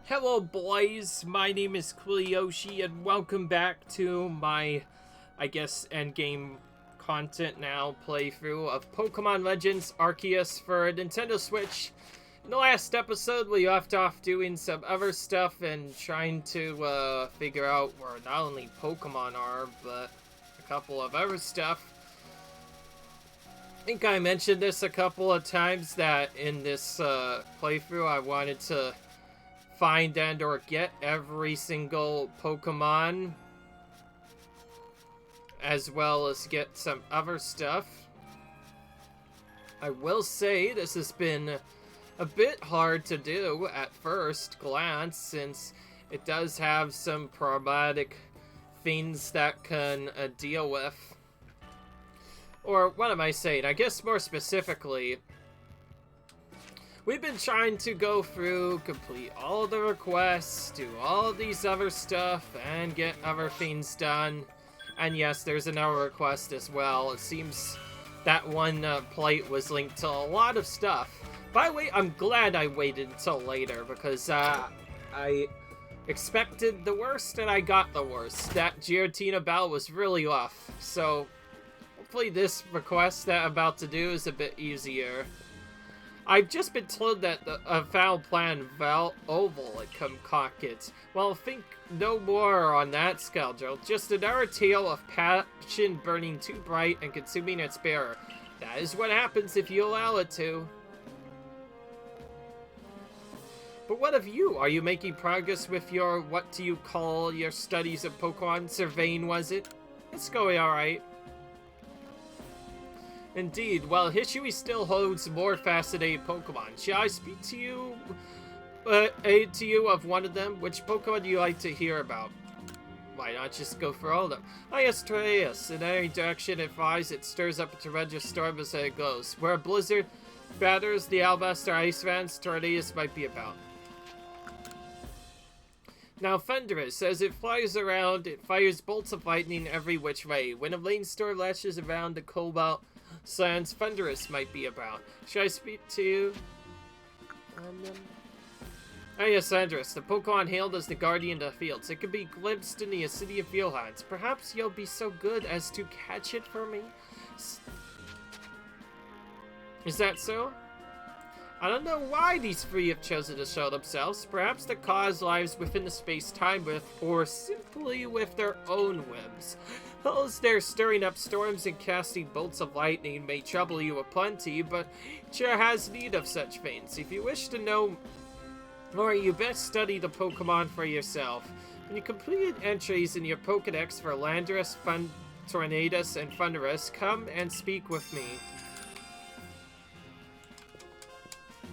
Hello boys, my name is Quilioshi and welcome back to my, I guess, endgame content now playthrough of Pokémon Legends Arceus for Nintendo Switch. In the last episode we left off doing some other stuff and trying to figure out where not only Pokemon are, but a couple of other stuff. I think I mentioned this a couple of times that in this playthrough I wanted to find and or get every single Pokemon, as well as get some other stuff. I will say this has been a bit hard to do at first glance, since it does have some problematic things that can deal with. Or what am I saying? I guess more specifically, we've been trying to go through, complete all the requests, do all these other stuff, and get other things done. And yes, there's another request as well. It seems that one plate was linked to a lot of stuff. By the way, I'm glad I waited until later, because I expected the worst and I got the worst. That Giratina Bell was really rough. So hopefully this request that I'm about to do is a bit easier. I've just been told that a foul plan Oval had concocted. Well, think no more on that scoundrel. Just another tale of passion burning too bright and consuming its bearer. That is what happens if you allow it to. But what of you? Are you making progress with your, what do you call your studies of Pokemon? Surveying, was it? It's going alright. Indeed, while Hishui still holds more fascinating Pokemon, shall I speak to you, of one of them? Which Pokemon do you like to hear about? Why not just go for all of them? I asked Torreus. In any direction it flies, it stirs up a tremendous storm as it goes. Where a blizzard batters the Alabasta Ice Vans, Torreus might be about. Now Thunderous, as it flies around, it fires bolts of lightning every which way. When a rainstorm lashes around the Cobalt Sands, Thunderous might be about. Should I speak to you? Oh yes, Thunderous, the Pokemon hailed as the guardian of the fields. It could be glimpsed in the city of Fieldhounds. Perhaps you'll be so good as to catch it for me? Is that so? I don't know why these three have chosen to show themselves. Perhaps the cause lies within the space-time or simply with their own whims. Those there stirring up storms and casting bolts of lightning may trouble you aplenty, but nature has need of such things. If you wish to know more, you best study the Pokemon for yourself. When you completed entries in your Pokedex for Landorus, Tornadus, and Thunderous, come and speak with me.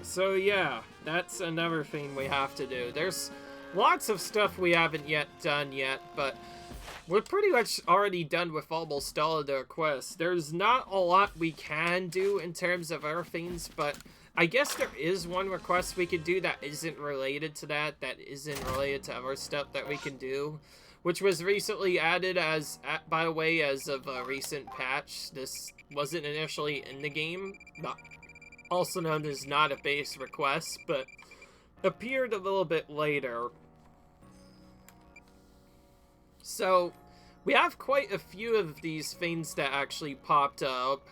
So yeah, that's another thing we have to do. There's lots of stuff we haven't yet done yet, but we're pretty much already done with almost all of the requests. There's not a lot we can do in terms of other things, but I guess there is one request we could do that isn't related to that isn't related to other stuff that we can do, which was recently added as, by the way, as of a recent patch. This wasn't initially in the game, also known as not a base request, but appeared a little bit later. So, we have quite a few of these things that actually popped up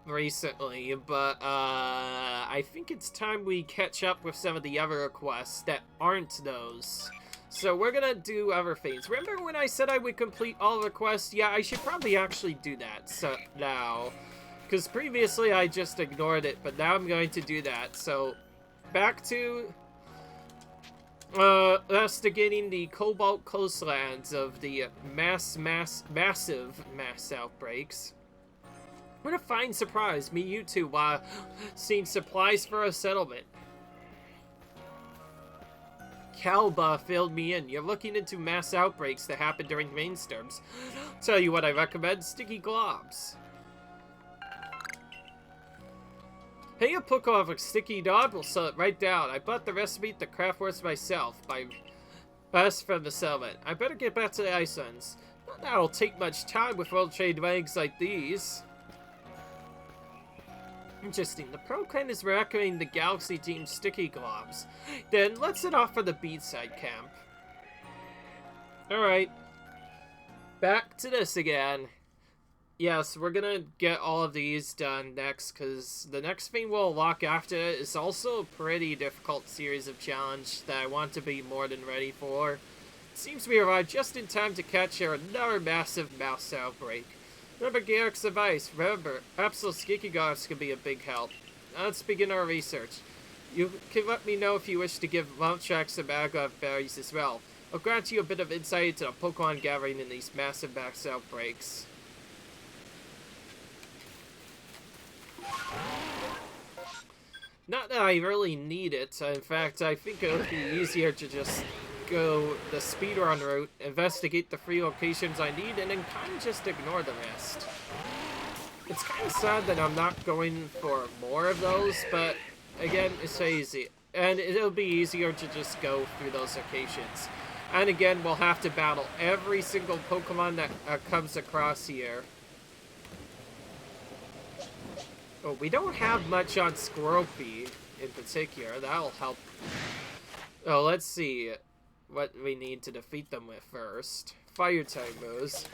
recently, but I think it's time we catch up with some of the other requests that aren't those. So we're gonna do other things. Remember when I said I would complete all requests? Yeah, I should probably actually do that now. Because previously I just ignored it, but now I'm going to do that. So, back to investigating the Cobalt coastlands of the massive mass outbreaks. What a fine surprise, me you two, while seeing supplies for a settlement. Calba filled me in. You're looking into mass outbreaks that happen during rainstorms. Tell you what I recommend, sticky globs. Hey, a Pokemon of a sticky dog will sell it right down. I bought the recipe at the craft works myself, my best from the settlement. I better get back to the Icelands. Not that it'll take much time with well-trained legs like these. Interesting. The Pro Clan is recommending the Galaxy Team Sticky Globs. Then let's head off for the beachside camp. Alright. Back to this again. Yes, we're gonna get all of these done next, because the next thing we'll unlock after it is also a pretty difficult series of challenge that I want to be more than ready for. It seems we arrived just in time to catch another massive mouse outbreak. Remember Garrick's advice. Remember, absolute sticky globs could be a big help. Now let's begin our research. You can let me know if you wish to give Mumtrax and Maglev berries as well. I'll grant you a bit of insight into the Pokemon gathering in these massive mouse outbreaks. Not that I really need it. In fact, I think it would be easier to just go the speedrun route, investigate the 3 locations I need, and then kind of just ignore the rest. It's kind of sad that I'm not going for more of those, but again, it's so easy. And it'll be easier to just go through those locations. And again, we'll have to battle every single Pokemon that comes across here. Oh, we don't have much on Squirrelpy in particular. That'll help. Oh, let's see what we need to defeat them with first. Fire type moves.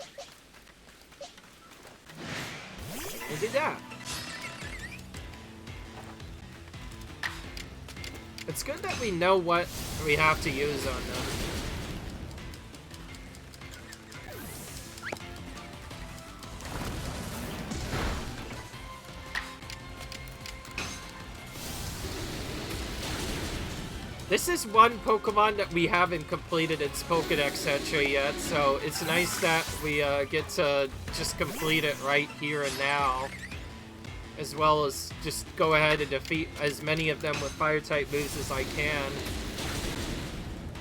We do that. It's good that we know what we have to use on them. This is one Pokemon that we haven't completed its Pokédex entry yet, so it's nice that we get to just complete it right here and now. As well as just go ahead and defeat as many of them with Fire-type moves as I can.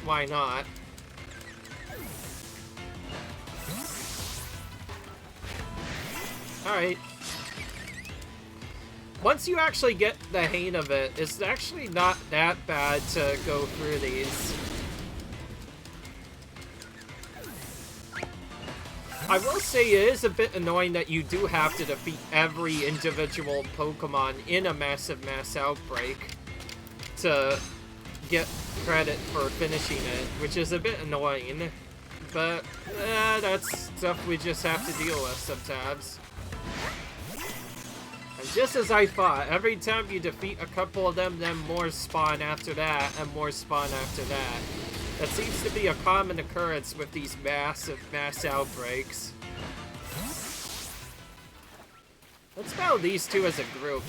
Why not? Alright. Once you actually get the hang of it, it's actually not that bad to go through these. I will say it is a bit annoying that you do have to defeat every individual Pokemon in a massive mass outbreak to get credit for finishing it, which is a bit annoying. But that's stuff we just have to deal with sometimes. And just as I thought, every time you defeat a couple of them, then more spawn after that, and more spawn after that. That seems to be a common occurrence with these mass outbreaks. Let's battle these two as a group.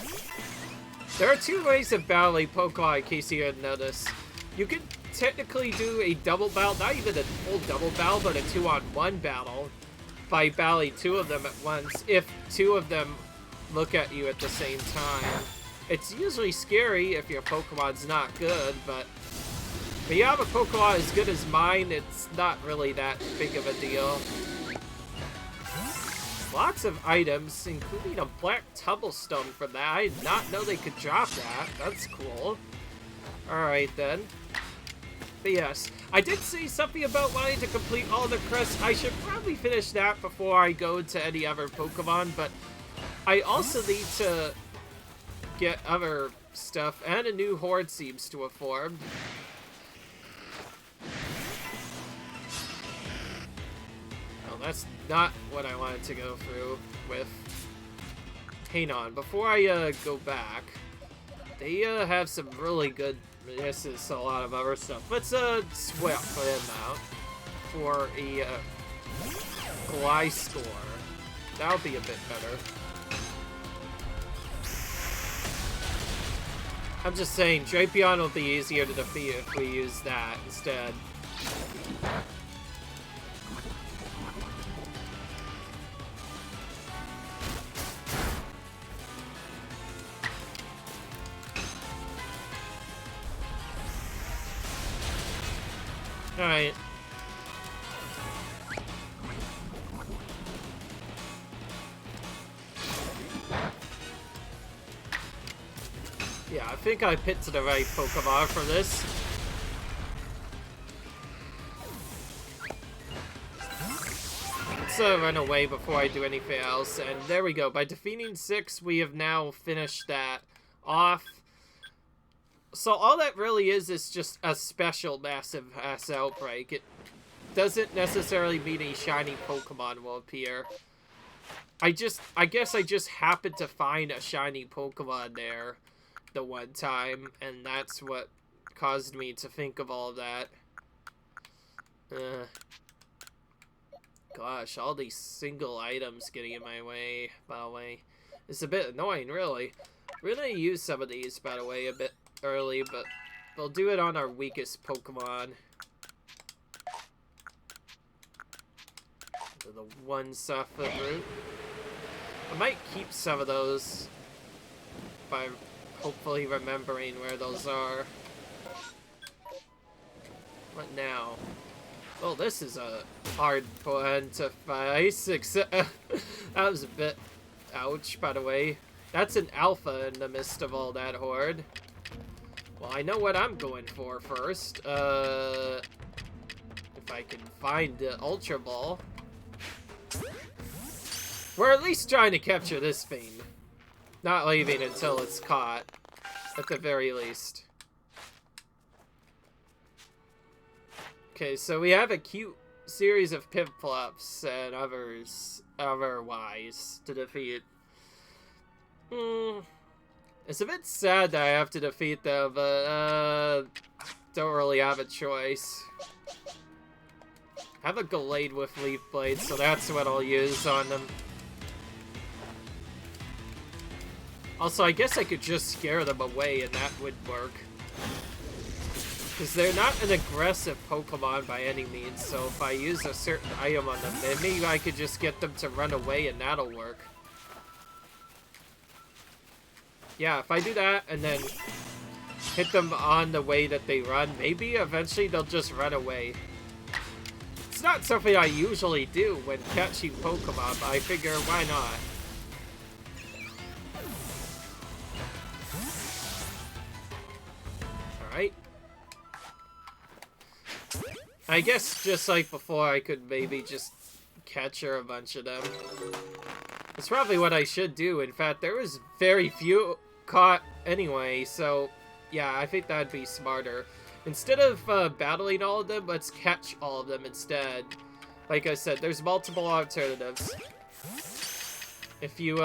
There are 2 ways of battling Pokemon, in case you hadn't noticed. You could technically do a double battle, not even a full double battle, but a 2-on-1 battle by battling 2 of them at once, if 2 of them look at you at the same time. It's usually scary if your Pokemon's not good, but when you have a Pokemon as good as mine, it's not really that big of a deal. Lots of items, including a black Tumblestone from that. I did not know they could drop that. That's cool. Alright then. But yes, I did say something about wanting to complete all the quests. I should probably finish that before I go to any other Pokemon, but I also need to get other stuff, and a new horde seems to have formed. Oh, that's not what I wanted to go through with. Hang on, before I go back, they have some really good, this is a lot of other stuff. Let's swap for him out for a Gliscor. That'll be a bit better. I'm just saying, Drapion will be easier to defeat if we use that instead. Alright. Yeah, I think I picked the right Pokemon for this. run away before I do anything else. And there we go. By defeating 6, we have now finished that off. So all that really is just a special massive ass outbreak. It doesn't necessarily mean a shiny Pokemon will appear. I guess I just happened to find a shiny Pokemon there the one time, and that's what caused me to think of all that. Gosh, all these single items getting in my way, by the way. It's a bit annoying, really. We're gonna use some of these, by the way, a bit early, but we'll do it on our weakest Pokemon. The one softfoot root. I might keep some of those by hopefully remembering where those are. What now? Oh, this is a hard one to face, except that was a bit ouch, by the way. That's an alpha in the midst of all that horde. Well, I know what I'm going for first. If I can find the Ultra Ball. We're at least trying to capture this thing. Not leaving until it's caught, at the very least. Okay, so we have a cute series of Piplups and otherwise to defeat. It's a bit sad that I have to defeat them, but don't really have a choice. I have a Gallade with Leaf Blade, so that's what I'll use on them. Also, I guess I could just scare them away and that would work. Because they're not an aggressive Pokemon by any means, so if I use a certain item on them, then maybe I could just get them to run away and that'll work. Yeah, if I do that and then hit them on the way that they run, maybe eventually they'll just run away. It's not something I usually do when catching Pokemon, but I figure why not? Alright. I guess just like before, I could maybe just capture a bunch of them. That's probably what I should do. In fact, there was very few caught anyway, so yeah, I think that'd be smarter. Instead of battling all of them, let's catch all of them instead. Like I said, there's multiple alternatives. If you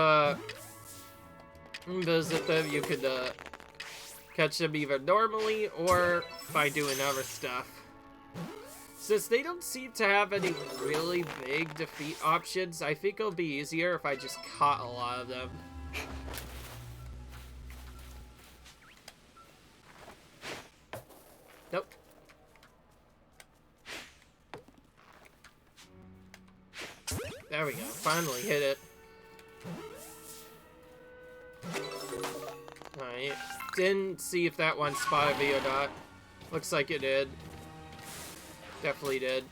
visit them, you could catch them either normally or by doing other stuff. Since they don't seem to have any really big defeat options, I think it'll be easier if I just caught a lot of them. Nope. There we go. Finally hit it. Alright. Didn't see if that one spotted me or not. Looks like it did. Definitely did.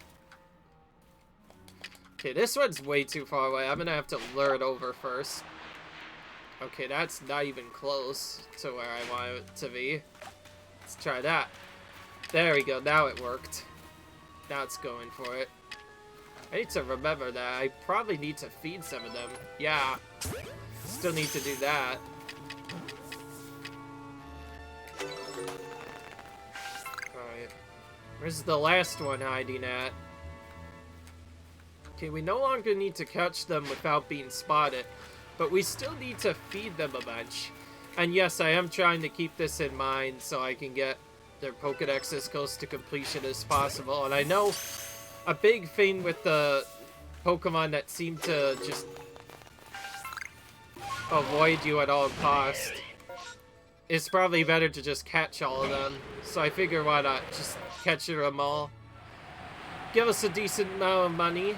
Okay, this one's way too far away. I'm gonna have to lure it over first. Okay, that's not even close to where I want it to be. Let's try that. There we go. Now it worked. Now it's going for it. I need to remember that. I probably need to feed some of them. Yeah. Still need to do that. Alright. Where's the last one hiding at? Okay, we no longer need to catch them without being spotted, but we still need to feed them a bunch. And yes, I am trying to keep this in mind so I can get their Pokedex as close to completion as possible. And I know a big thing with the Pokemon that seem to just avoid you at all costs, it's probably better to just catch all of them. So I figure why not just catch them all. Give us a decent amount of money.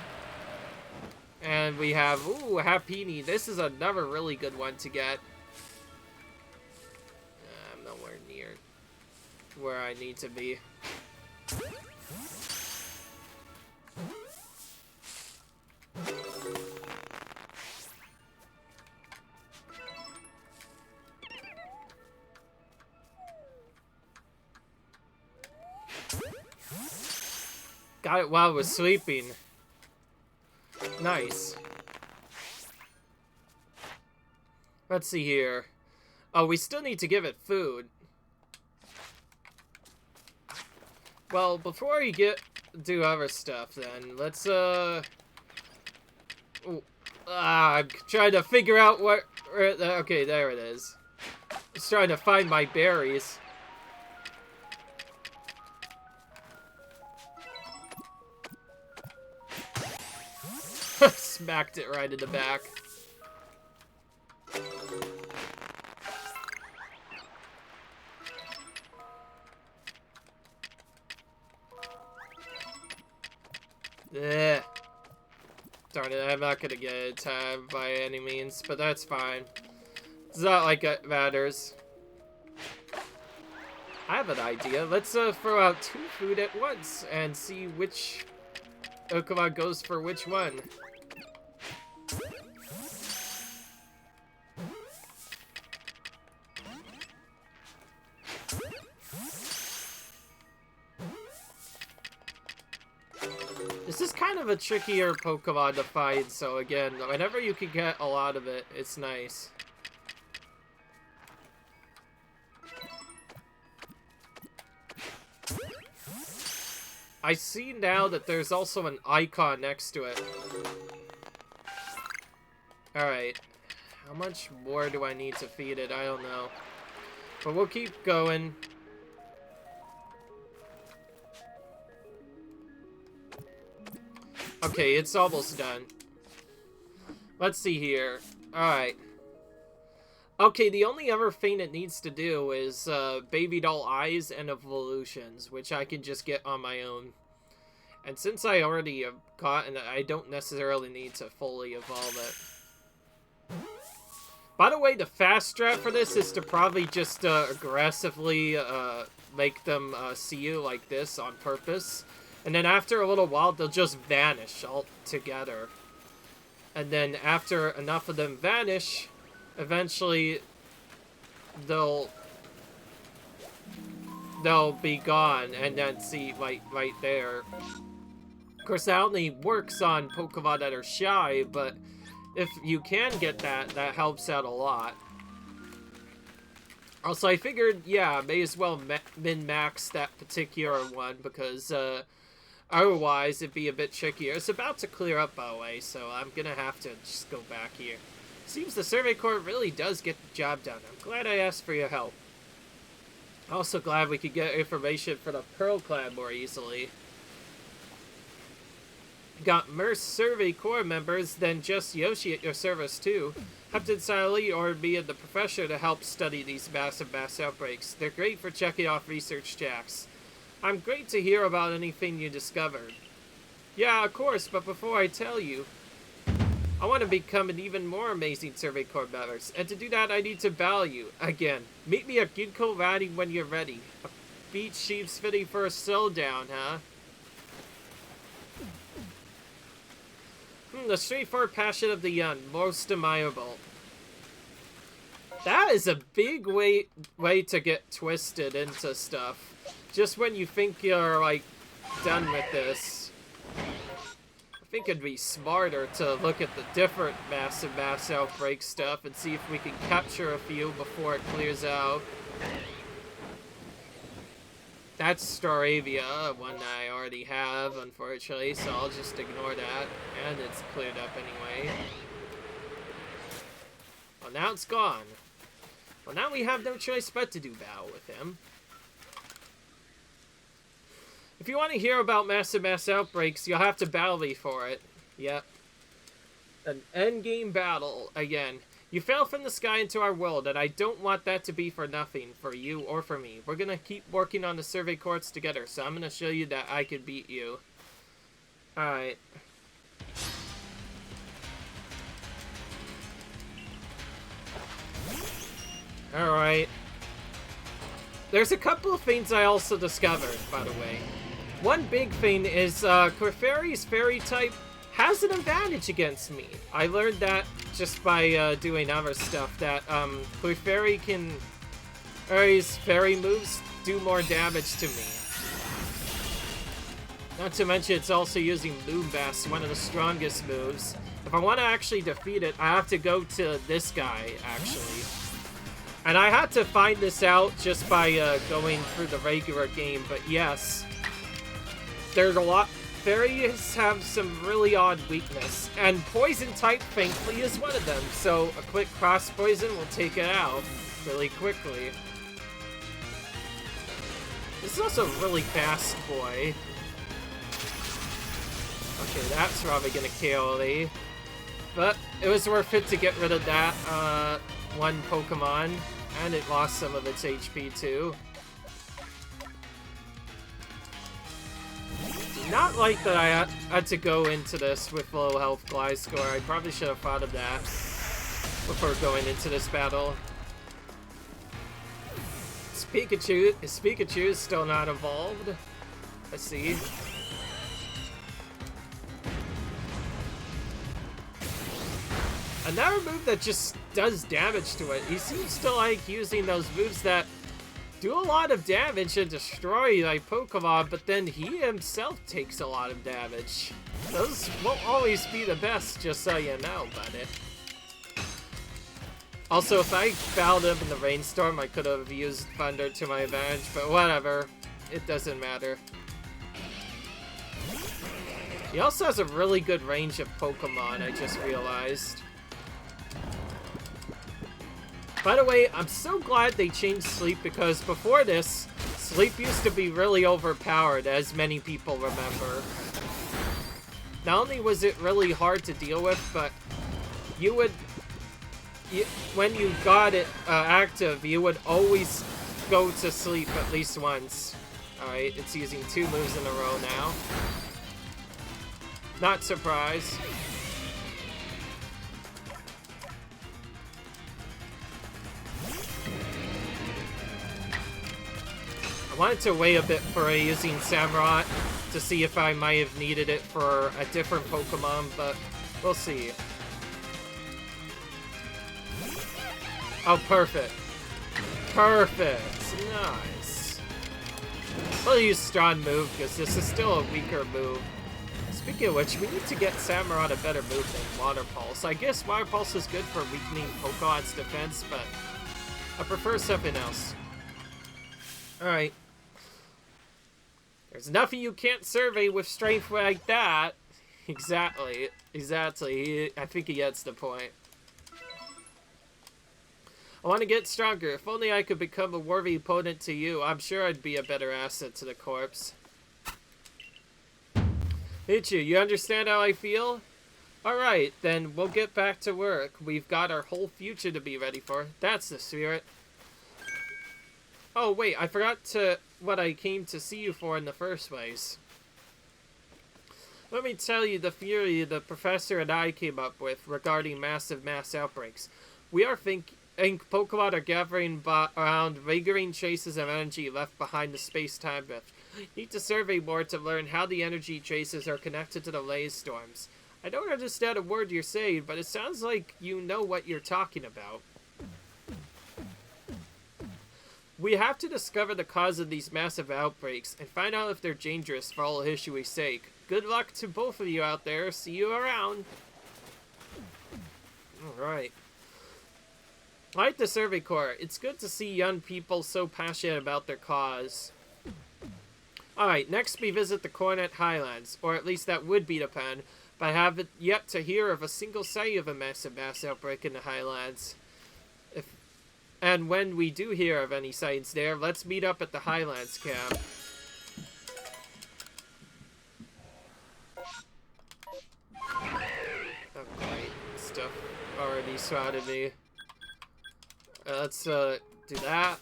And we have, ooh, Happiny. This is another really good one to get. I'm nowhere near where I need to be. Got it while I was sleeping. Nice. Let's see here. Oh, we still need to give it food. Well, before you do other stuff, then let's I'm trying to figure out what. Okay, there it is. Just trying to find my berries. Smacked it right in the back. Darn it, I'm not gonna get it in time by any means, but that's fine. It's not like it matters. I have an idea. Let's throw out 2 food at once and see which Pokemon goes for which one. This is kind of a trickier Pokemon to find, so again, whenever you can get a lot of it, it's nice. I see now that there's also an icon next to it. Alright. How much more do I need to feed it? I don't know. But we'll keep going. Okay, it's almost done. Let's see here. Alright. Okay, the only other thing it needs to do is Baby Doll Eyes and Evolutions, which I can just get on my own. And since I already have gotten it, I don't necessarily need to fully evolve it. By the way, the fast strat for this is to probably just aggressively make them see you like this on purpose. And then after a little while, they'll just vanish altogether. And then after enough of them vanish, eventually they'll be gone. And then see, like, right there. Of course, that only works on Pokemon that are shy, but if you can get that, that helps out a lot. Also, I figured, yeah, may as well min-max that particular one, because otherwise it'd be a bit trickier. It's about to clear up, by the way, so I'm gonna have to just go back here. Seems the Survey Corps really does get the job done. I'm glad I asked for your help. Also glad we could get information for the Pearl Clan more easily. Got Merce Survey Corps members, then just Yoshi at your service too. Captain Sally ordered me and the professor to help study these massive mass outbreaks. They're great for checking off research jacks. I'm great to hear about anything you discovered. Yeah, of course, but before I tell you, I want to become an even more amazing Survey Corps member, and to do that I need to battle you. Again, meet me at Ginkgo Valley when you're ready. A beat sheep's fitting for a slowdown, huh? The straightforward passion of the young, most admirable. That is a big way to get twisted into stuff. Just when you think you're, like, done with this. I think it'd be smarter to look at the different massive mass outbreak stuff and see if we can capture a few before it clears out. That's Staravia, one I already have, unfortunately, so I'll just ignore that. And it's cleared up anyway. Well, now it's gone. Well, now we have no choice but to do battle with him. If you want to hear about massive mass outbreaks, you'll have to battle me for it. Yep. An endgame battle, again. You fell from the sky into our world, and I don't want that to be for nothing, for you or for me. We're gonna keep working on the survey courts together, so I'm gonna show you that I can beat you. Alright. Alright. There's a couple of things I also discovered, by the way. One big thing is, Clefairy's fairy type has an advantage against me. I learned that just by doing other stuff, that Clefairy can... His fairy moves do more damage to me. Not to mention it's also using Moonbass, one of the strongest moves. If I want to actually defeat it, I have to go to this guy, actually. And I had to find this out just by going through the regular game, but yes. There's a lot... Fairies have some really odd weakness, and Poison type, thankfully, is one of them. So a quick cross poison will take it out really quickly. This is also a really fast boy. Okay, that's probably gonna kill me. But it was worth it to get rid of that one Pokemon, and it lost some of its HP too. Not like that I had to go into this with low health Gliscor. I probably should have thought of that before going into this battle. Is Pikachu still not evolved? Let's see. Another move that just does damage to it. He seems to like using those moves that do a lot of damage and destroy my Pokemon, but then he himself takes a lot of damage. Those won't always be the best, just so you know, buddy. Also, if I fouled him in the rainstorm, I could have used Thunder to my advantage, but whatever. It doesn't matter. He also has a really good range of Pokemon, I just realized. By the way, I'm so glad they changed Sleep, because before this, Sleep used to be really overpowered, as many people remember. Not only was it really hard to deal with, but when you got it active, you would always go to sleep at least once. Alright, it's using 2 moves in a row now. Not surprised. I wanted to wait a bit for using Samurott to see if I might have needed it for a different Pokemon, but we'll see. Oh, perfect. Perfect. Nice. We'll use Strong move, because this is still a weaker move. Speaking of which, we need to get Samurott a better move than Water Pulse. I guess Water Pulse is good for weakening Pokemon's defense, but I prefer something else. Alright. There's nothing you can't survey with strength like that. Exactly. Exactly. I think he gets the point. I want to get stronger. If only I could become a worthy opponent to you, I'm sure I'd be a better asset to the corpse. Pichu, you understand how I feel? Alright, then we'll get back to work. We've got our whole future to be ready for. That's the spirit. Oh, wait, I forgot what I came to see you for in the first place. Let me tell you the theory the professor and I came up with regarding massive mass outbreaks. We are thinking Pokemon are gathering around lingering traces of energy left behind the space-time rift. Need to survey more to learn how the energy traces are connected to the laze storms. I don't understand a word you're saying, but it sounds like you know what you're talking about. We have to discover the cause of these massive outbreaks and find out if they're dangerous for all Hishui's sake. Good luck to both of you out there. See you around. Alright. I like the Survey Corps. It's good to see young people so passionate about their cause. Alright, next we visit the Coronet Highlands, or at least that would be the plan, but I have yet to hear of a single site of a massive mass outbreak in the Highlands. And when we do hear of any sites there, let's meet up at the Highlands camp. Oh, great. Stuff already swatted me. Let's do that.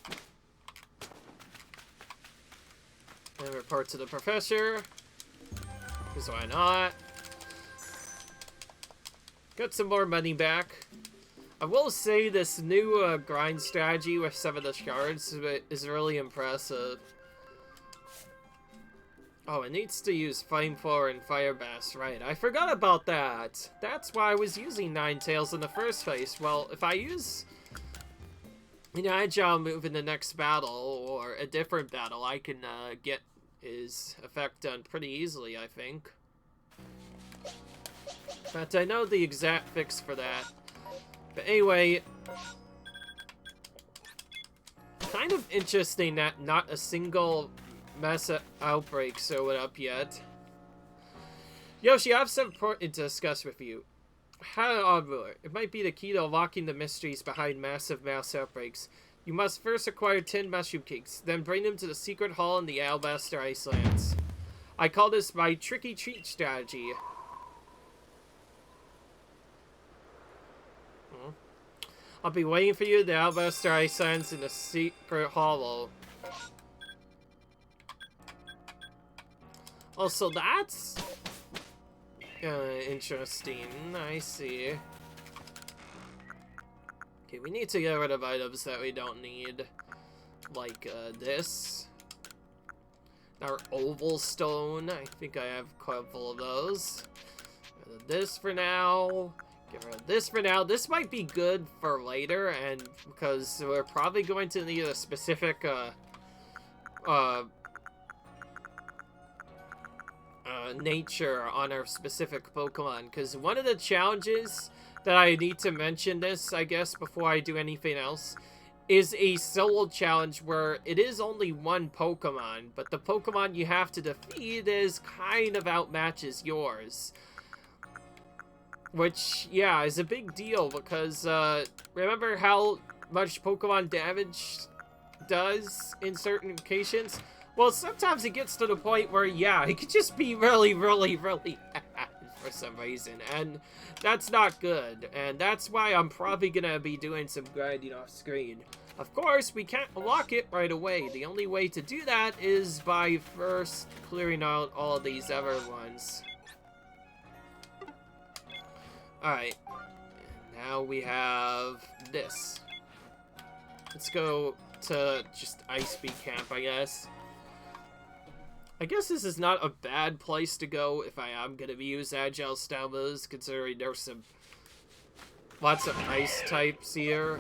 And report to the professor. Because why not? Got some more money back. I will say this new grind strategy with some of the shards is really impressive. Oh, it needs to use Flamethrower and Fire Blast, right. I forgot about that. That's why I was using Ninetales in the first place. Well, if I use an Agile move in the next battle, or a different battle, I can get his effect done pretty easily, I think. But I know the exact fix for that. But anyway, kind of interesting that not a single mess outbreak showed up yet. Yoshi, I have something important to discuss with you. How odd ruler. It might be the key to unlocking the mysteries behind massive mouse outbreaks. You must first acquire 10 mushroom cakes, then bring them to the secret hall in the Alabaster Icelands. I call this my tricky treat strategy. I'll be waiting for you at the Alabaster Icelands in the secret hollow. Also, that's interesting. I see. Okay, we need to get rid of items that we don't need. Like, this. Our oval stone. I think I have quite a couple of those. Get rid of this for now. Get rid of this for now. This might be good for later, and because we're probably going to need a specific, nature on our specific Pokemon, because one of the challenges that I need to mention this, I guess, before I do anything else, is a solo challenge where it is only one Pokemon, but the Pokemon you have to defeat is kind of outmatches yours. Which, yeah, is a big deal because, remember how much Pokemon damage does in certain occasions? Well, sometimes it gets to the point where, yeah, it could just be really, really, really bad for some reason, and that's not good, and that's why I'm probably gonna be doing some grinding off screen. Of course, we can't unlock it right away. The only way to do that is by first clearing out all of these other ones. Alright, now we have this. Let's go to just Ice Beat Camp, I guess. I guess this is not a bad place to go if I am going to use Agile Style moves, considering there's some lots of ice types here.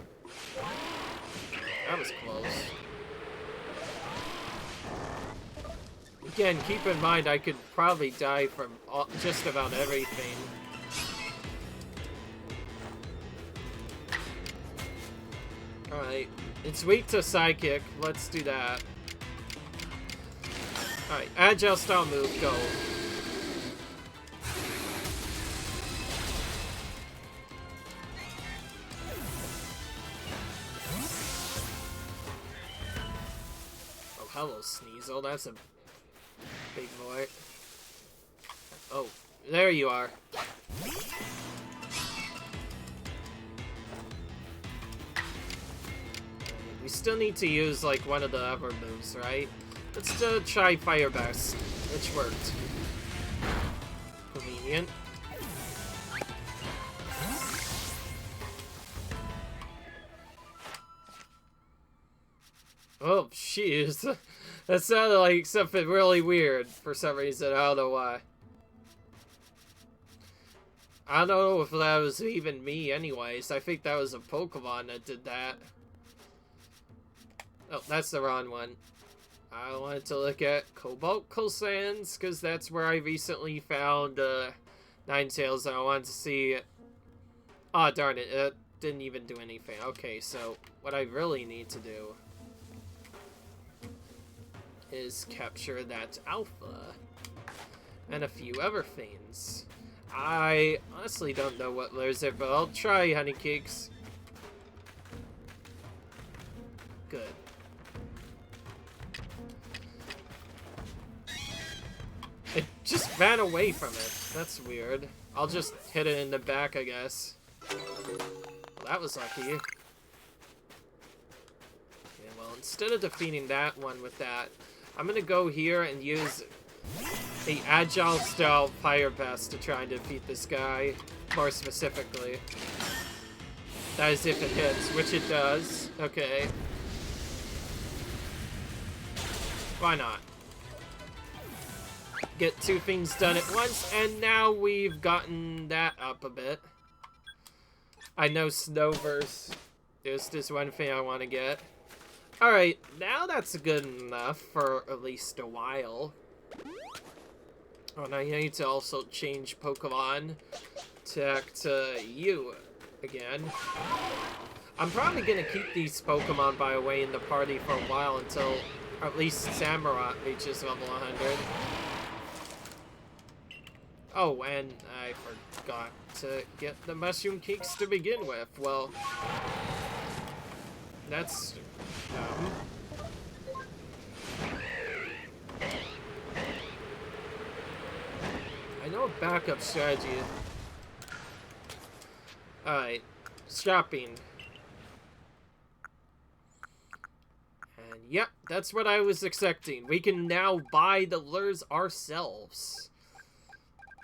That was close. Again, keep in mind I could probably die from just about everything. Alright, it's weak to Psychic. Let's do that. Alright, Agile Style move, go. Oh, hello, Sneasel. That's a big boy. Oh, there you are. We still need to use, like, one of the other moves, right? Let's try Fire Burst, which worked. Convenient. Oh, jeez. That sounded like something really weird for some reason. I don't know why. I don't know if that was even me anyways. I think that was a Pokemon that did that. Oh, that's the wrong one. I wanted to look at Cobalt Sands, because that's where I recently found Ninetales, and I wanted to see it. Oh, darn it. It didn't even do anything. Okay, so what I really need to do is capture that Alpha and a few other things. I honestly don't know what lives there, but I'll try Honey Cakes. Good. It just ran away from it. That's weird. I'll just hit it in the back, I guess. Well, that was lucky. Okay, well, instead of defeating that one with that, I'm gonna go here and use the Agile Style Fire Burst to try and defeat this guy, more specifically. That is if it hits, which it does. Okay. Why not? Get two things done at once, and now we've gotten that up a bit. I know Snowverse. There's this one thing I want to get. Alright, now that's good enough for at least a while. Oh, now you need to also change Pokemon to you again. I'm probably gonna keep these Pokemon, by the way, in the party for a while until at least Samurott reaches level 100. Oh, and I forgot to get the mushroom cakes to begin with. Well, that's dumb. I know a backup strategy. Alright, shopping. And yep, that's what I was expecting. We can now buy the lures ourselves.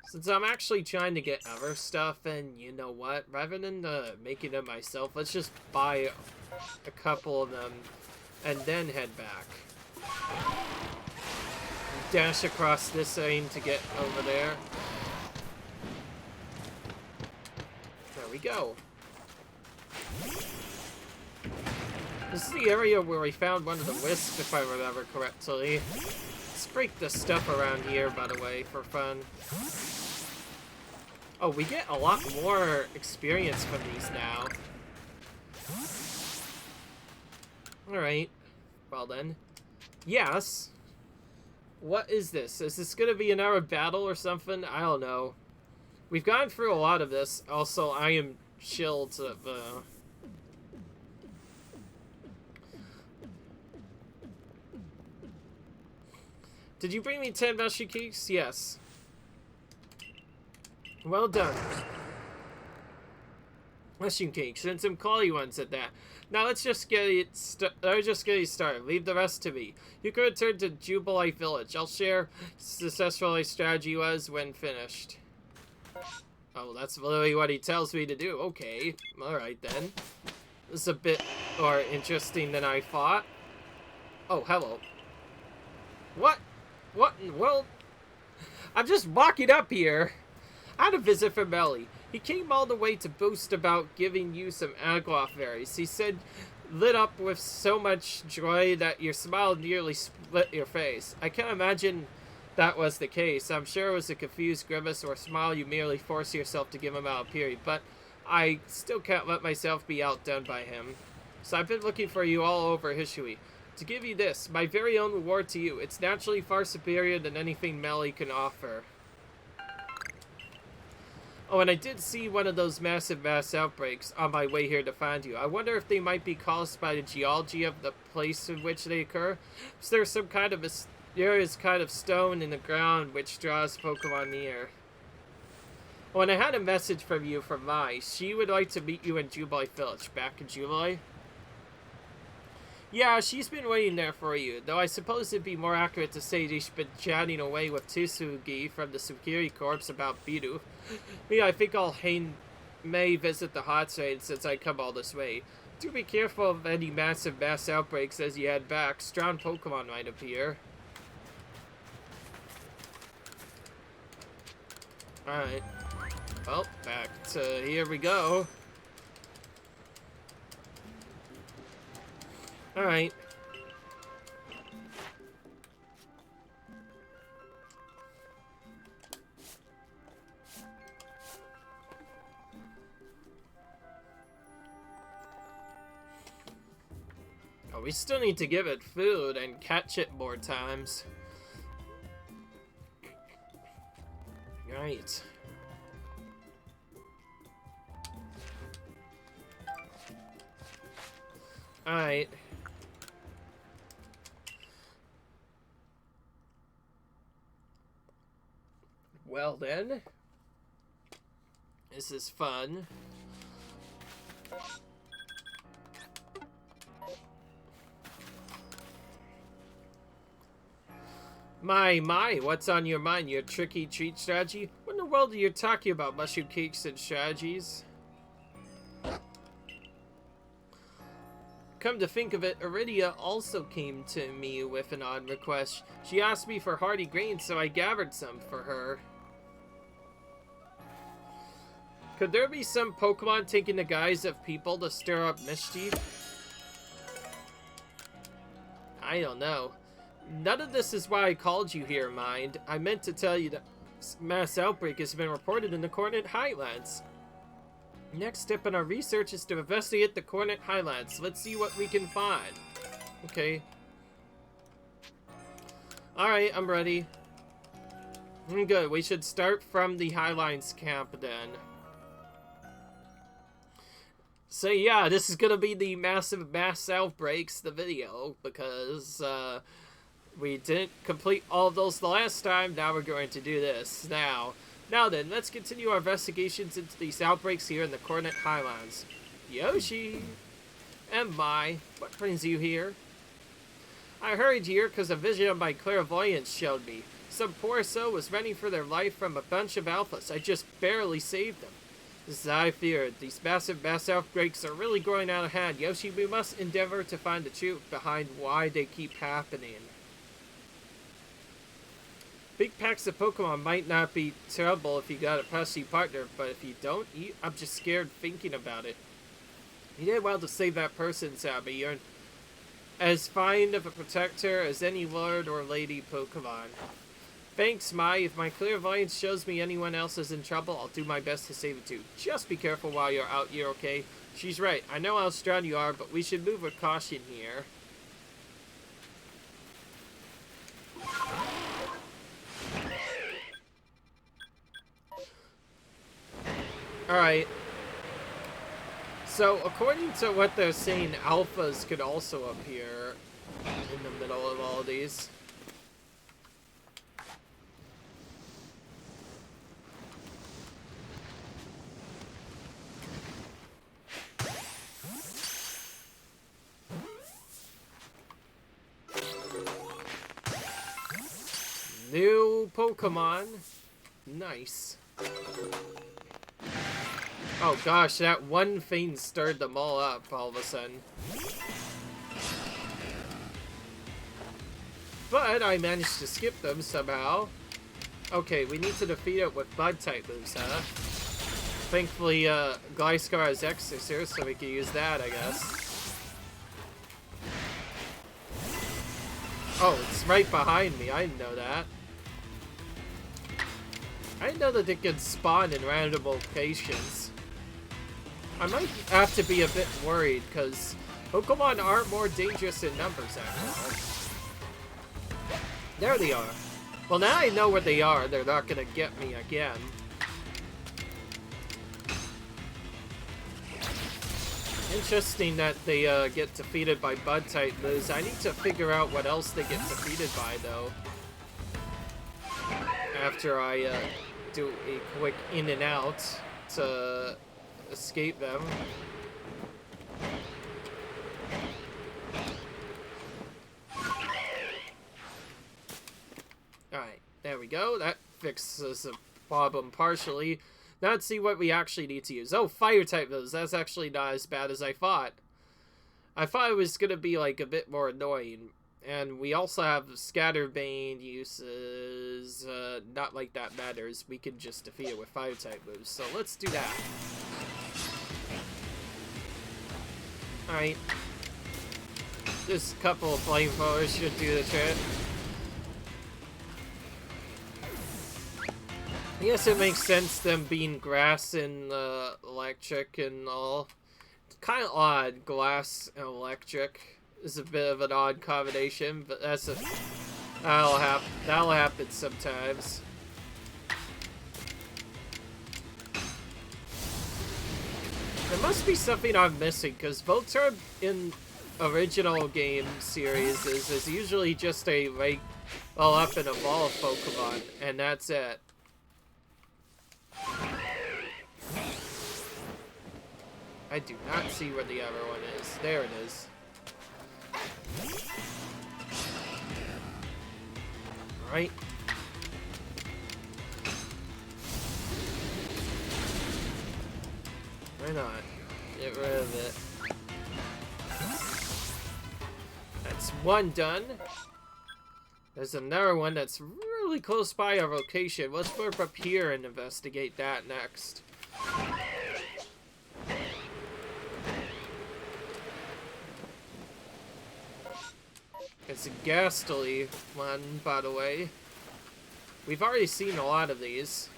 Since I'm actually trying to get other stuff, and you know what? Rather than making it myself, let's just buy a couple of them and then head back. Dash across this lane to get over there. There we go. This is the area where we found one of the wisps, if I remember correctly. Let's break the stuff around here, by the way, for fun. Oh, we get a lot more experience from these now. Alright. Well then. Yes. What is this? Is this gonna be an hour battle or something? I don't know. We've gone through a lot of this. Also, I am chilled to Did you bring me 10 mushroom cakes? Yes. Well done. Mushroom cakes and some quality ones at that. Now let's just get it started. Leave the rest to me. You can return to Jubilee Village. I'll share successful my strategy was when finished. Oh, that's literally what he tells me to do. Okay, alright then. This is a bit more interesting than I thought. Oh, hello. What? What in the world? I'm just walking up here. I had a visit from Melly. He came all the way to boast about giving you some Agloff berries. He said, lit up with so much joy that your smile nearly split your face. I can't imagine that was the case. I'm sure it was a confused grimace or smile you merely forced yourself to give him out, period. But I still can't let myself be outdone by him. So I've been looking for you all over Hishui. To give you this, my very own reward to you. It's naturally far superior than anything Melly can offer. Oh, and I did see one of those massive mass outbreaks on my way here to find you. I wonder if they might be caused by the geology of the place in which they occur. Is there some kind of mysterious kind of stone in the ground which draws Pokemon near? Oh, and I had a message from you from Mai. She would like to meet you in Jubilee Village. Back in Jubilee? Yeah, she's been waiting there for you, though I suppose it'd be more accurate to say she's been chatting away with Tsugi from the Security Corps about Biru. Yeah, I think may visit the hot side since I come all this way. Do be careful of any massive mass outbreaks as you head back. Strong Pokemon might appear. Alright. Well, back to here we go. Alright. Oh, we still need to give it food and catch it more times. Right. Alright. Well then. This is fun. My, what's on your mind? Your tricky treat strategy? What in the world are you talking about? Mushroom cakes and strategies? Come to think of it, Iridia also came to me with an odd request. She asked me for hardy grains, so I gathered some for her. Could there be some Pokemon taking the guise of people to stir up mischief? I don't know. None of this is why I called you here, Mind. I meant to tell you that mass outbreak has been reported in the Coordinate Highlands. Next step in our research is to investigate the Coordinate Highlands. Let's see what we can find. Okay. Alright, I'm ready. Good, we should start from the Highlands camp then. So yeah, this is gonna be the massive mass outbreaks, the video, because we didn't complete all of those the last time. Now we're going to do this. Now then, let's continue our investigations into these outbreaks here in the Coordinate Highlands. Yoshi! And Mai, what brings you here? I hurried here because a vision of my clairvoyance showed me. Some poor soul was running for their life from a bunch of alphas. I just barely saved them. As I feared, these massive mass outbreaks are really going out of hand. Yoshi, we must endeavor to find the truth behind why they keep happening. Big packs of Pokemon might not be terrible if you got a pesky partner, but if you don't, I'm just scared thinking about it. You did well to save that person, Sabby. You're as fine of a protector as any lord or lady Pokemon. Thanks, Mai. If my clairvoyance shows me anyone else is in trouble, I'll do my best to save it too. Just be careful while you're out here, okay? She's right. I know how strong you are, but we should move with caution here. Alright. So, according to what they're saying, alphas could also appear in the middle of all of these. New Pokemon. Nice. Oh gosh, that one thing stirred them all up all of a sudden. But I managed to skip them somehow. Okay, we need to defeat it with Bug-type moves, huh? Thankfully, Gliscor has Exorcer, so we can use that, I guess. Oh, it's right behind me. I didn't know that. I didn't know that they could spawn in random locations. I might have to be a bit worried, because Pokemon are more dangerous in numbers, after all. There they are. Well, now I know where they are. They're not going to get me again. Interesting that they get defeated by Bug-type moves. I need to figure out what else they get defeated by, though. After I do a quick in and out to escape them. Alright, there we go. That fixes the problem partially. Now let's see what we actually need to use. Oh, fire-type moves. That's actually not as bad as I thought. I thought it was going to be like a bit more annoying. And we also have Scatterbane uses. Not like that matters. We can just defeat it with fire-type moves. So let's do that. Alright. Just a couple of flamethrowers should do the trick. I guess it makes sense them being grass and electric and all. It's kind of odd, glass and electric is a bit of an odd combination, but that'll happen sometimes. There must be something I'm missing, because Voltorb in original game series is usually just a like up and evolve Pokemon, and that's it. I do not see where the other one is. There it is. Alright. Why not? Get rid of it. That's one done. There's another one that's really close by our location. Let's flip up here and investigate that next. It's a ghastly one, by the way. We've already seen a lot of these.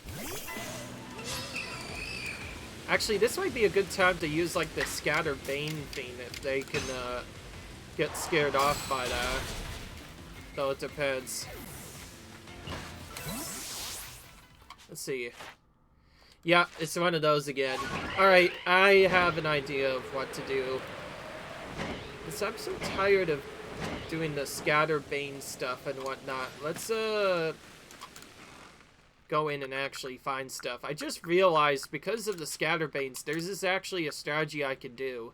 Actually, this might be a good time to use, like, the Scatter Bane thing if they can, get scared off by that. Though it depends. Let's see. Yeah, it's one of those again. Alright, I have an idea of what to do. Because I'm so tired of doing the Scatter Bane stuff and whatnot. Let's, go in and actually find stuff. I just realized, because of the Scatter Banes, there's actually a strategy I can do.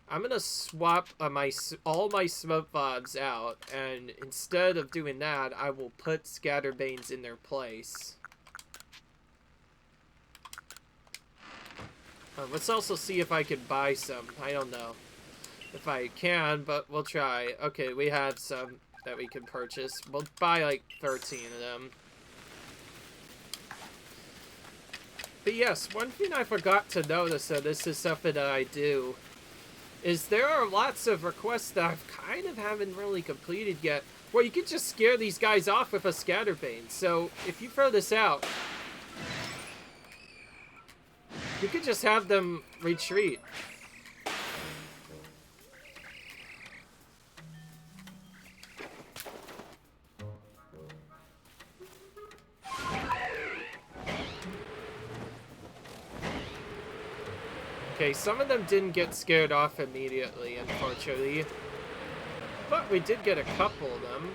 I'm gonna swap all my smoke bombs out, and instead of doing that, I will put Scatter Banes in their place. Let's also see if I can buy some. I don't know if I can, but we'll try. Okay, we have some that we can purchase. We'll buy like 13 of them. But yes, one thing I forgot to notice, so this is something that I do, is there are lots of requests that I've kind of haven't really completed yet, where you can just scare these guys off with a Scatterbane. So if you throw this out, you could just have them retreat. Okay, some of them didn't get scared off immediately, unfortunately. But we did get a couple of them.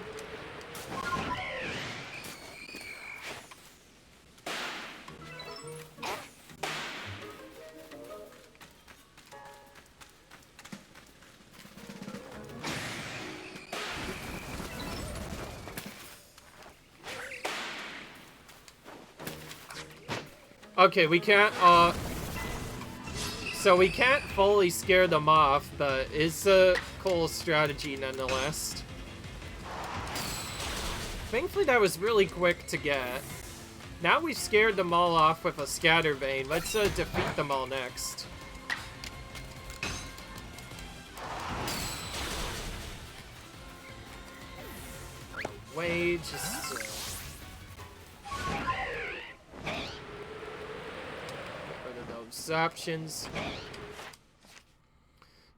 Okay, we can't, so we can't fully scare them off, but it's a cool strategy nonetheless. Thankfully that was really quick to get. Now we've scared them all off with a Scatterbane. Let's defeat them all next. Wait, just... options.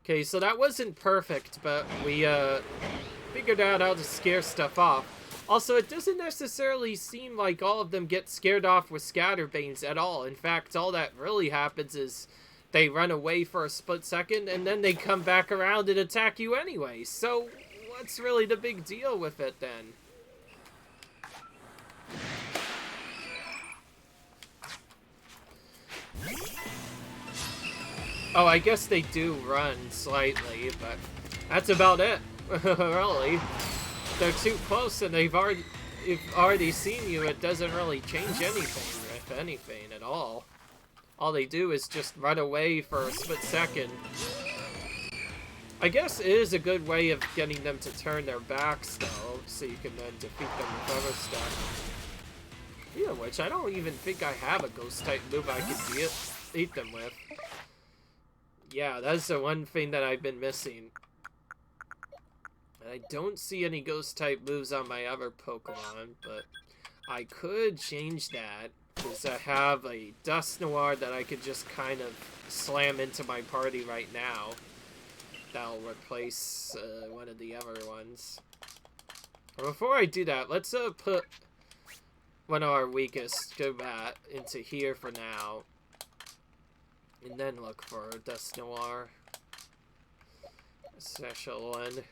Okay, so that wasn't perfect, but we figured out how to scare stuff off. Also, it doesn't necessarily seem like all of them get scared off with Scatterbanes at all. In fact, all that really happens is they run away for a split second and then they come back around and attack you anyway. So what's really the big deal with it then? Oh, I guess they do run slightly, but that's about it. Really. They're too close and they've already seen you. It doesn't really change anything, if anything, at all. All they do is just run away for a split second. I guess it is a good way of getting them to turn their backs, though, so you can then defeat them with other stuff. Speaking of which, I don't even think I have a ghost-type move I could beat them with. Yeah, that's the one thing that I've been missing. And I don't see any ghost-type moves on my other Pokemon, but I could change that, because I have a Dust Noir that I could just kind of slam into my party right now. That'll replace one of the other ones. But before I do that, let's put one of our weakest Gobat into here for now. And then look for Dust Noir. A special one.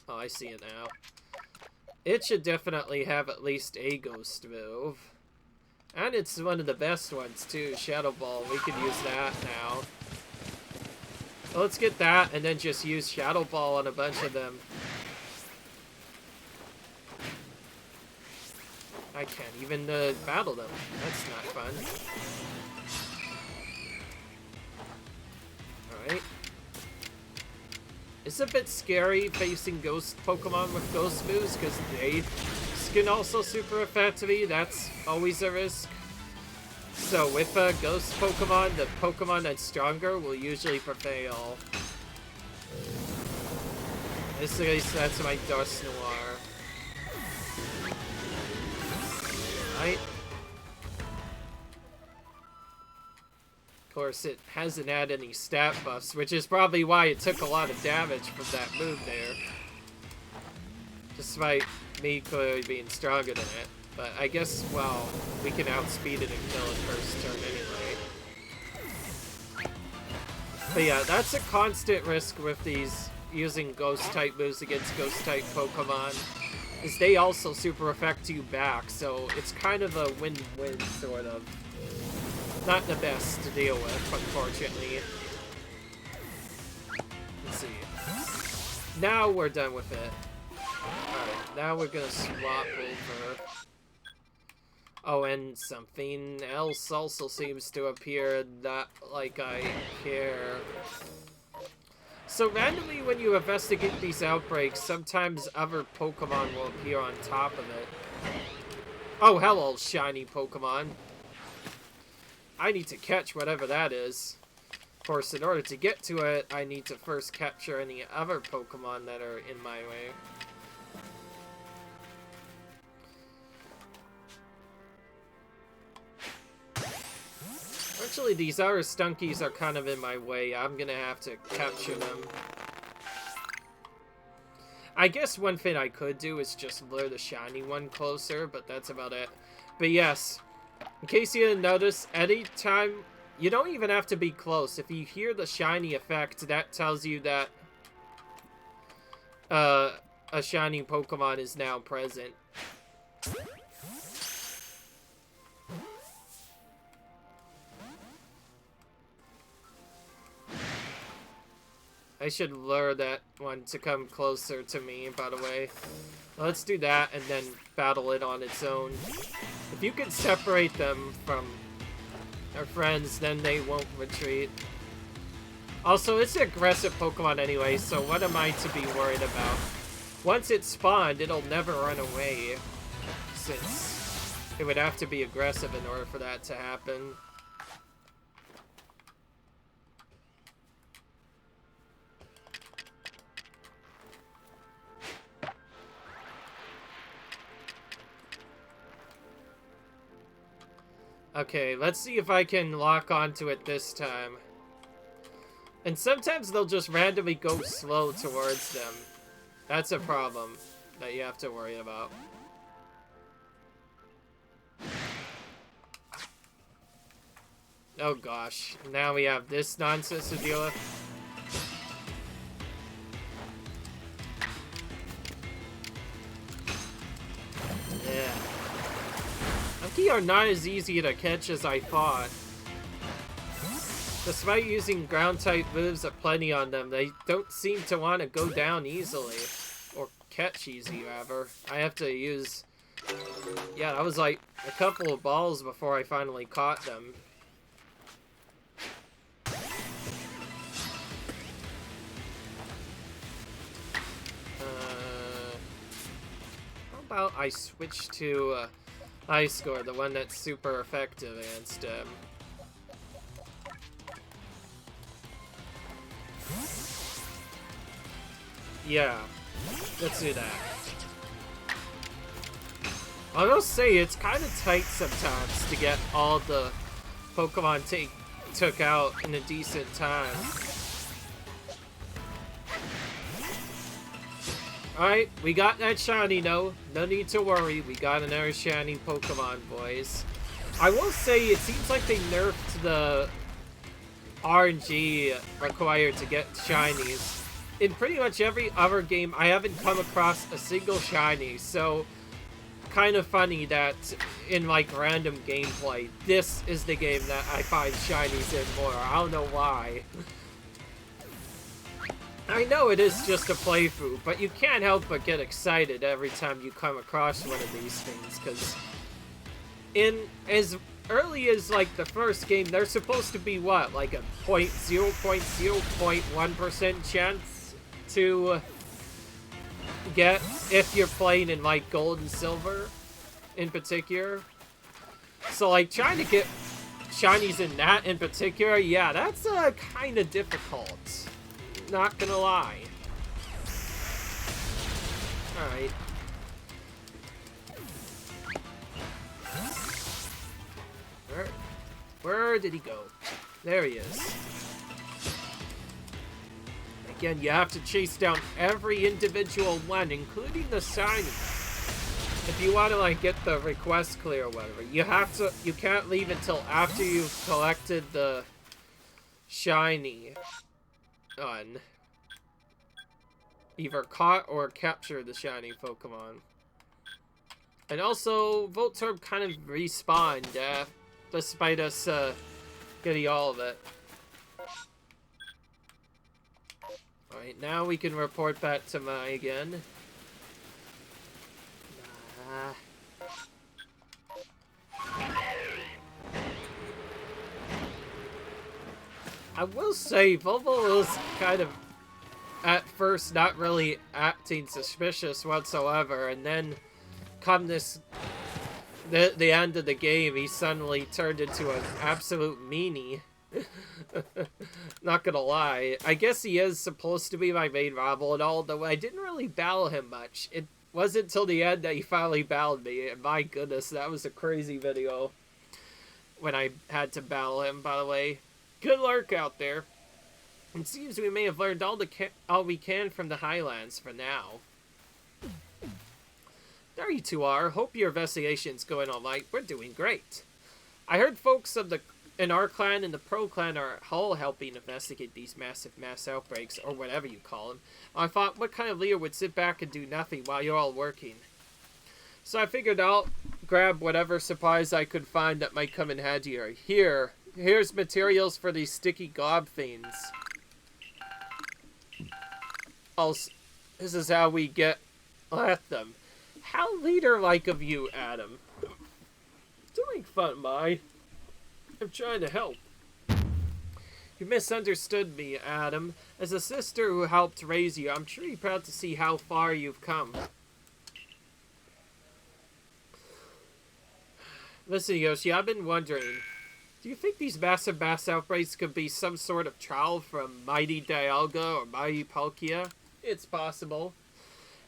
Oh, I see it now. It should definitely have at least a ghost move. And it's one of the best ones too, Shadow Ball. We could use that now. Well, let's get that and then just use Shadow Ball on a bunch of them. I can't even battle them. That's not fun. Alright. It's a bit scary facing ghost Pokemon with ghost moves because they can also super effectively. That's always a risk. So with a ghost Pokemon, the Pokemon that's stronger will usually prevail. In this case, that's my Dusknoir. Right? Of course, it hasn't had any stat buffs, which is probably why it took a lot of damage from that move there. Despite me clearly being stronger than it. But I guess, well, we can outspeed it and kill it first turn anyway. But yeah, that's a constant risk with these using Ghost-type moves against Ghost-type Pokemon. Is they also super affect you back, so it's kind of a win-win, sort of. Not the best to deal with, unfortunately. Let's see. Now we're done with it. Alright, now we're gonna swap over. Oh, and something else also seems to appear, not like I care. So randomly when you investigate these outbreaks, sometimes other Pokemon will appear on top of it. Oh, hello, shiny Pokemon. I need to catch whatever that is. Of course, in order to get to it, I need to first capture any other Pokemon that are in my way. Actually, these other Stunkies are kind of in my way. I'm gonna have to capture them. I guess one thing I could do is just lure the shiny one closer, but that's about it. But yes, in case you didn't notice, anytime, you don't even have to be close. If you hear the shiny effect, that tells you that a shiny Pokemon is now present. I should lure that one to come closer to me, by the way. Let's do that and then battle it on its own. If you can separate them from their friends, then they won't retreat. Also, it's an aggressive Pokemon anyway, so what am I to be worried about? Once it's spawned, it'll never run away, since it would have to be aggressive in order for that to happen. Okay, let's see if I can lock onto it this time. And sometimes they'll just randomly go slow towards them. That's a problem that you have to worry about. Oh gosh, now we have this nonsense to deal with. Yeah. Monkey are not as easy to catch as I thought. Despite using ground-type moves aplenty on them, they don't seem to want to go down easily. Or catch easy, rather. I have to use... Yeah, that was like a couple of balls before I finally caught them. How about I switch to... Ice Score, the one that's super effective against him. Yeah, let's do that. I will say it's kind of tight sometimes to get all the Pokemon took out in a decent time. Alright, we got that shiny, no need to worry, we got another shiny Pokemon, boys. I will say, it seems like they nerfed the RNG required to get shinies. In pretty much every other game, I haven't come across a single shiny, so kind of funny that in like random gameplay, this is the game that I find shinies in more. I don't know why. I know it is just a playthrough, but you can't help but get excited every time you come across one of these things, because in as early as like the first game, they're supposed to be what, like a 0.001% chance to get if you're playing in like gold and silver in particular. So like trying to get shinies in that in particular, yeah, that's kind of difficult. Not gonna lie. Alright. Where did he go? There he is. Again, you have to chase down every individual one, including the shiny. If you want to, like, get the request clear or whatever, you can't leave until after you've collected the shiny on. Either caught or captured the shiny Pokemon. And also, Voltorb kind of respawned, despite us, getting all of it. Alright, now we can report back to Mai again. I will say, Volvo was kind of, at first, not really acting suspicious whatsoever, and then, come the end of the game, he suddenly turned into an absolute meanie. Not gonna lie. I guess he is supposed to be my main rival and all, though I didn't really battle him much. It wasn't until the end that he finally battled me, and my goodness, that was a crazy video when I had to battle him, by the way. Good luck out there. It seems we may have learned all we can from the Highlands for now. There you two are. Hope your investigation's going all right. We're doing great. I heard folks in our clan and the Pro clan are all helping investigate these massive mass outbreaks, or whatever you call them. I thought, what kind of leader would sit back and do nothing while you're all working? So I figured I'll grab whatever supplies I could find that might come in handy. Here's materials for these sticky glob things. Also, this is how we get at them. How leader-like of you, Adam. Doing fun, Mai. I'm trying to help. You misunderstood me, Adam. As a sister who helped raise you, I'm truly proud to see how far you've come. Listen, Yoshi, I've been wondering, do you think these massive mass outbreaks could be some sort of trial from Mighty Dialga or Mighty Palkia? It's possible.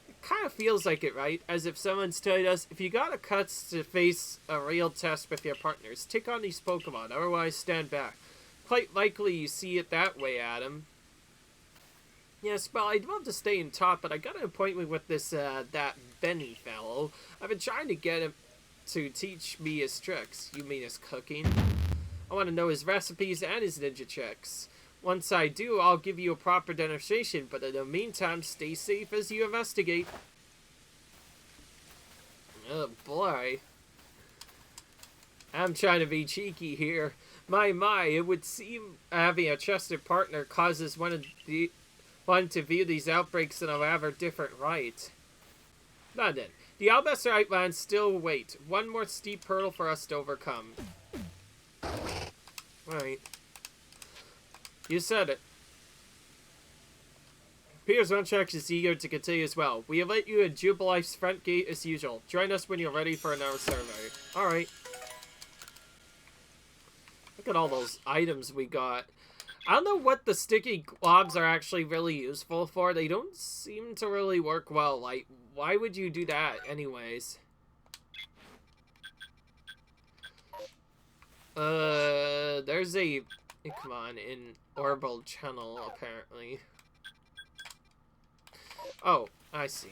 It kind of feels like it, right? As if someone's telling us, if you got a guts to face a real test with your partners, take on these Pokemon, otherwise stand back. Quite likely you see it that way, Adam. Yes, well, I'd love to stay in top, but I got an appointment with that Benny fellow. I've been trying to get him to teach me his tricks. You mean his cooking? I want to know his recipes and his ninja tricks. Once I do, I'll give you a proper demonstration, but in the meantime, stay safe as you investigate. Oh boy. I'm trying to be cheeky here. My, it would seem having a trusted partner causes one to view these outbreaks in a rather different light. Now then, the Albus Outlands still wait. One more steep hurdle for us to overcome. Right. You said it. Peter's Runtrack is eager to continue as well. We await you at Jubilife's front gate as usual. Join us when you're ready for another survey. Alright. Look at all those items we got. I don't know what the sticky globs are actually really useful for. They don't seem to really work well. Like, why would you do that anyways? There's a Pokemon in Orbital Channel, apparently. Oh, I see.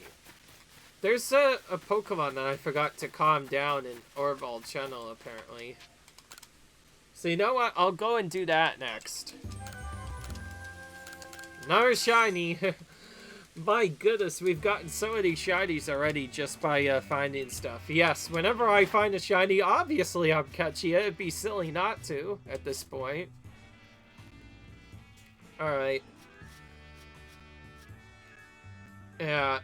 There's a Pokemon that I forgot to calm down in Orbital Channel, apparently. So you know what? I'll go and do that next. Another shiny! My goodness, we've gotten so many shinies already just by finding stuff. Yes, whenever I find a shiny, obviously I'm catching it. It'd be silly not to at this point. Alright. Yeah.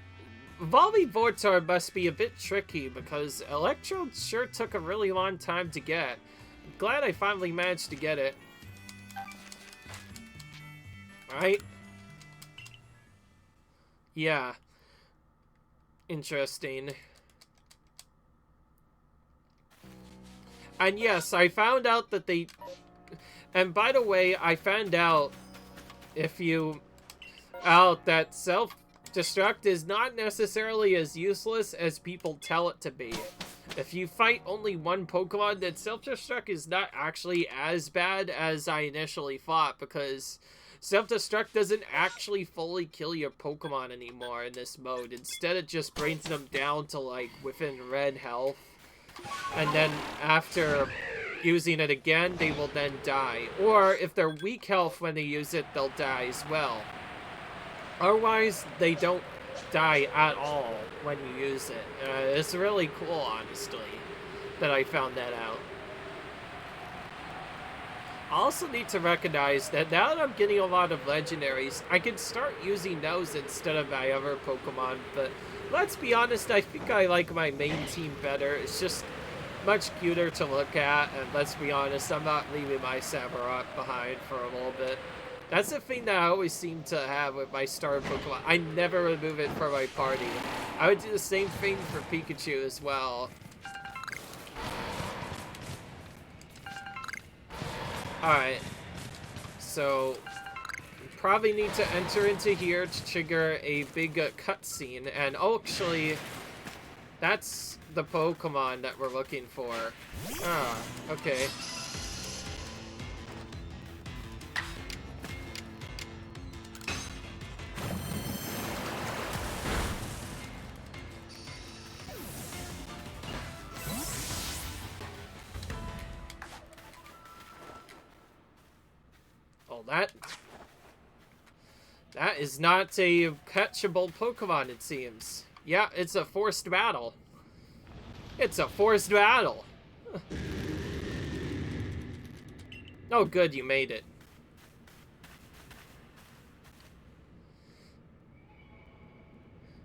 Evolving Voltorb must be a bit tricky because Electrode sure took a really long time to get. I'm glad I finally managed to get it. Right? Yeah. Interesting. And yes, I found out that they... And by the way, I found out that self-destruct is not necessarily as useless as people tell it to be. If you fight only one Pokemon, then self-destruct is not actually as bad as I initially thought, because self-destruct doesn't actually fully kill your Pokemon anymore in this mode. Instead, it just brings them down to, like, within red health. And then after using it again, they will then die. Or if they're weak health when they use it, they'll die as well. Otherwise, they don't die at all when you use it. It's really cool, honestly, that I found that out. I also need to recognize that now that I'm getting a lot of legendaries, I can start using those instead of my other Pokemon, but let's be honest, I think I like my main team better. It's just much cuter to look at, and let's be honest, I'm not leaving my Samurott behind for a little bit. That's the thing that I always seem to have with my star Pokemon. I never remove it from my party. I would do the same thing for Pikachu as well. Alright. So, probably need to enter into here to trigger a big cutscene. And actually, that's the Pokemon that we're looking for. Ah, okay. That is not a catchable Pokemon, it seems. Yeah, it's a forced battle. It's a forced battle. Oh, good, you made it.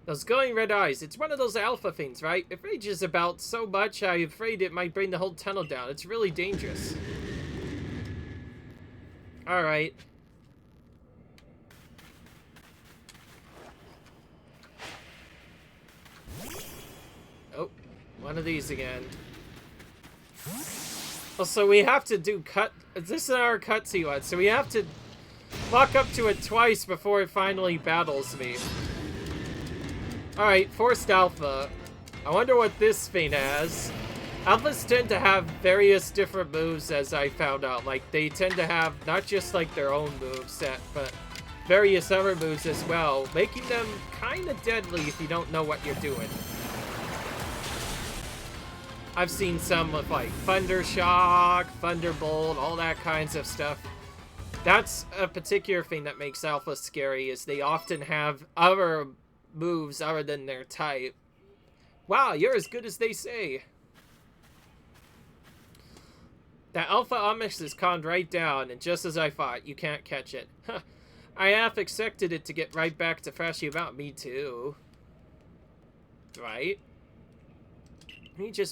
Those glowing red eyes. It's one of those alpha things, right? It rages about so much, I'm afraid it might bring the whole tunnel down. It's really dangerous. Alright. Oh, one of these again. Oh, so we have to do this is our cutscene one, so we have to walk up to it twice before it finally battles me. Alright, forced alpha. I wonder what this thing has. Alphas tend to have various different moves, as I found out. Like, they tend to have not just, like, their own move set, but various other moves as well, making them kind of deadly if you don't know what you're doing. I've seen some with, like, Thunder Shock, Thunderbolt, all that kinds of stuff. That's a particular thing that makes Alpha scary, is they often have other moves other than their type. Wow, you're as good as they say. That Alpha Omix is calmed right down, and just as I thought, you can't catch it. Huh. I half expected it to get right back to thrashing about. Me too. Right?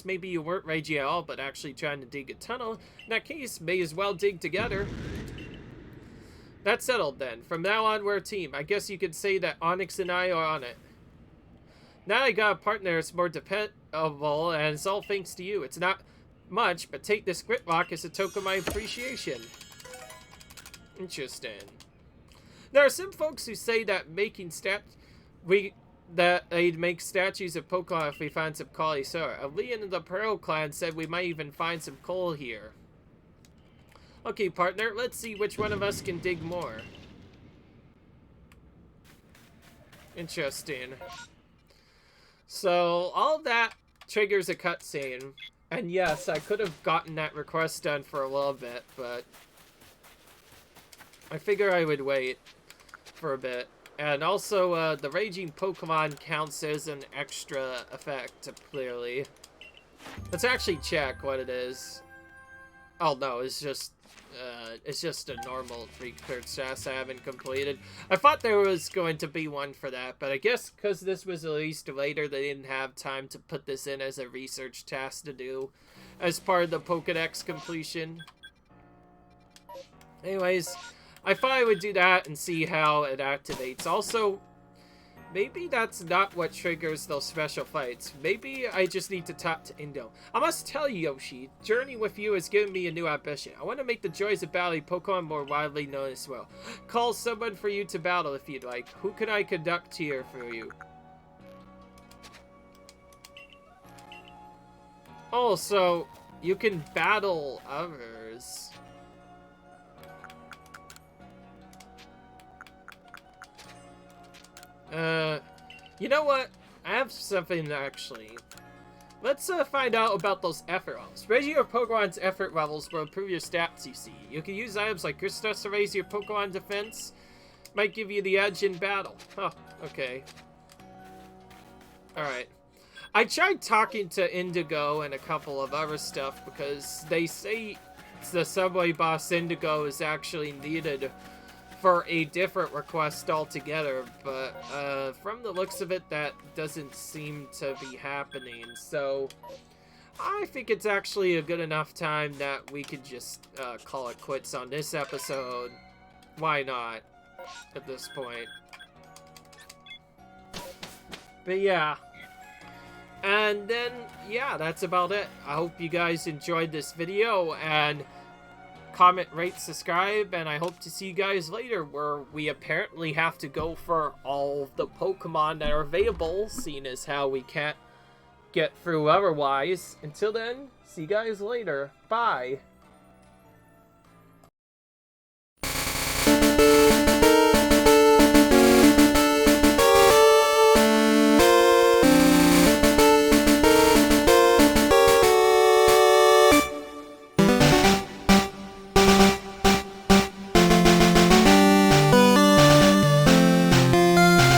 Maybe you weren't raging at all, but actually trying to dig a tunnel. In that case, may as well dig together. That's settled then. From now on, we're a team. I guess you could say that Onyx and I are on it. Now I got a partner that's more dependable, and it's all thanks to you. It's not much, but take this grit rock as a token of my appreciation. Interesting. There are some folks who say that they'd make statues of Pokemon if we find some Cauliflower. Leon and the Pearl Clan said we might even find some coal here. Okay, partner, let's see which one of us can dig more. Interesting. So, all of that triggers a cutscene. And yes, I could have gotten that request done for a little bit, but I figure I would wait for a bit. And also, the Raging Pokemon counts as an extra effect, clearly. Let's actually check what it is. Oh no, it's just a normal research task I haven't completed. I thought there was going to be one for that, but I guess because this was released later, they didn't have time to put this in as a research task to do as part of the Pokédex completion. Anyways, I thought I would do that and see how it activates. Also, Maybe that's not what triggers those special fights. Maybe I just need to talk to Indo. I must tell you, Yoshi, journeying with you has given me a new ambition. I want to make the joys of battling Pokemon more widely known as well. Call someone for you to battle if you'd like. Who can I conduct here for you? Oh, so you can battle others. You know what? I have something actually. Let's find out about those effort levels. Raising your Pokemon's effort levels will improve your stats, you see. You can use items like Crystals to raise your Pokemon defense. Might give you the edge in battle. Huh, okay. Alright. I tried talking to Indigo and a couple of other stuff because they say the subway boss Indigo is actually needed for a different request altogether, but from the looks of it, that doesn't seem to be happening. So I think it's actually a good enough time that we could just call it quits on this episode. Why not at this point? But yeah. And then, yeah, that's about it. I hope you guys enjoyed this video, and comment, rate, subscribe, and I hope to see you guys later, where we apparently have to go for all the Pokemon that are available, seeing as how we can't get through otherwise. Until then, see you guys later. Bye.